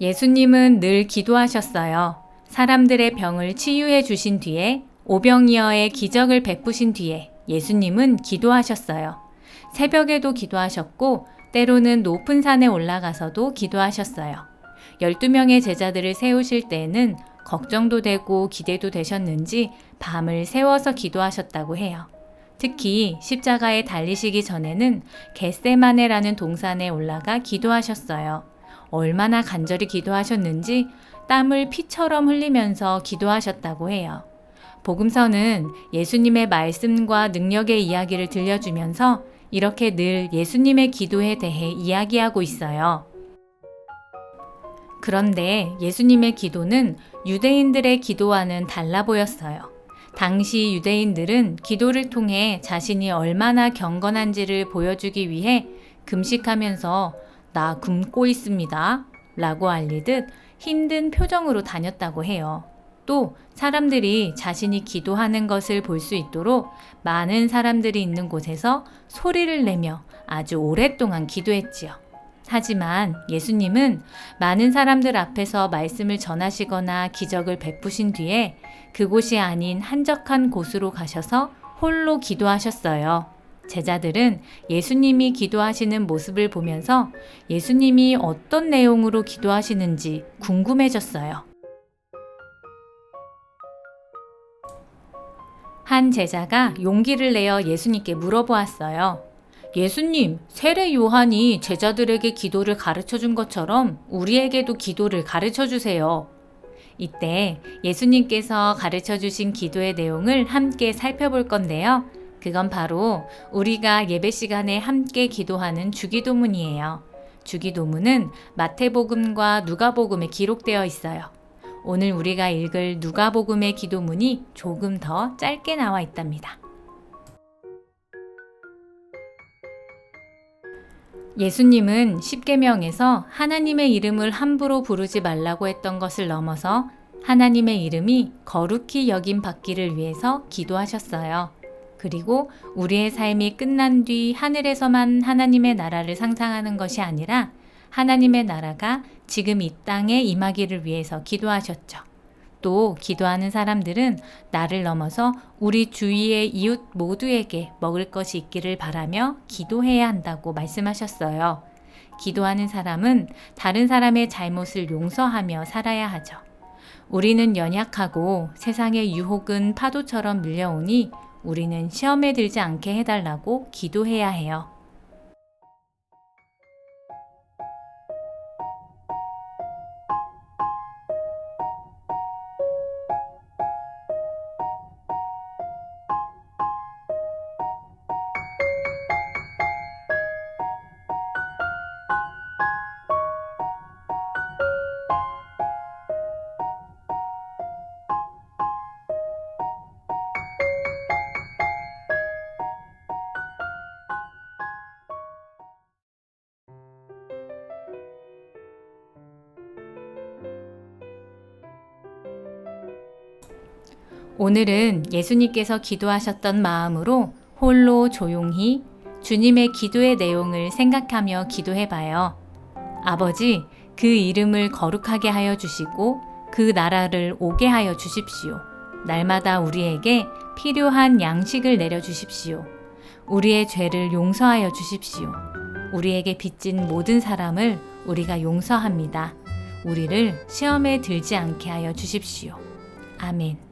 예수님은 늘 기도하셨어요. 사람들의 병을 치유해 주신 뒤에 오병이어의 기적을 베푸신 뒤에 예수님은 기도하셨어요. 새벽에도 기도하셨고 때로는 높은 산에 올라가서도 기도하셨어요. 12명의 제자들을 세우실 때에는 걱정도 되고 기대도 되셨는지 밤을 새워서 기도하셨다고 해요. 특히 십자가에 달리시기 전에는 겟세마네라는 동산에 올라가 기도하셨어요. 얼마나 간절히 기도하셨는지 땀을 피처럼 흘리면서 기도하셨다고 해요. 복음서는 예수님의 말씀과 능력의 이야기를 들려주면서 이렇게 늘 예수님의 기도에 대해 이야기하고 있어요. 그런데 예수님의 기도는 유대인들의 기도와는 달라 보였어요. 당시 유대인들은 기도를 통해 자신이 얼마나 경건한지를 보여주기 위해 금식하면서 나 굶고 있습니다 라고 알리듯 힘든 표정으로 다녔다고 해요. 또 사람들이 자신이 기도하는 것을 볼 수 있도록 많은 사람들이 있는 곳에서 소리를 내며 아주 오랫동안 기도했지요. 하지만 예수님은 많은 사람들 앞에서 말씀을 전하시거나 기적을 베푸신 뒤에 그곳이 아닌 한적한 곳으로 가셔서 홀로 기도하셨어요. 제자들은 예수님이 기도하시는 모습을 보면서 예수님이 어떤 내용으로 기도하시는지 궁금해졌어요. 한 제자가 용기를 내어 예수님께 물어보았어요. 예수님, 세례 요한이 제자들에게 기도를 가르쳐 준 것처럼 우리에게도 기도를 가르쳐 주세요. 이때 예수님께서 가르쳐 주신 기도의 내용을 함께 살펴볼 건데요. 그건 바로 우리가 예배 시간에 함께 기도하는 주기도문이에요. 주기도문은 마태복음과 누가복음에 기록되어 있어요. 오늘 우리가 읽을 누가복음의 기도문이 조금 더 짧게 나와 있답니다. 예수님은 십계명에서 하나님의 이름을 함부로 부르지 말라고 했던 것을 넘어서 하나님의 이름이 거룩히 여김 받기를 위해서 기도하셨어요. 그리고 우리의 삶이 끝난 뒤 하늘에서만 하나님의 나라를 상상하는 것이 아니라 하나님의 나라가 지금 이 땅에 임하기를 위해서 기도하셨죠. 또 기도하는 사람들은 나를 넘어서 우리 주위의 이웃 모두에게 먹을 것이 있기를 바라며 기도해야 한다고 말씀하셨어요. 기도하는 사람은 다른 사람의 잘못을 용서하며 살아야 하죠. 우리는 연약하고 세상의 유혹은 파도처럼 밀려오니 우리는 시험에 들지 않게 해달라고 기도해야 해요. 오늘은 예수님께서 기도하셨던 마음으로 홀로 조용히 주님의 기도의 내용을 생각하며 기도해봐요. 아버지, 그 이름을 거룩하게 하여 주시고 그 나라를 오게 하여 주십시오. 날마다 우리에게 필요한 양식을 내려주십시오. 우리의 죄를 용서하여 주십시오. 우리에게 빚진 모든 사람을 우리가 용서합니다. 우리를 시험에 들지 않게 하여 주십시오. 아멘.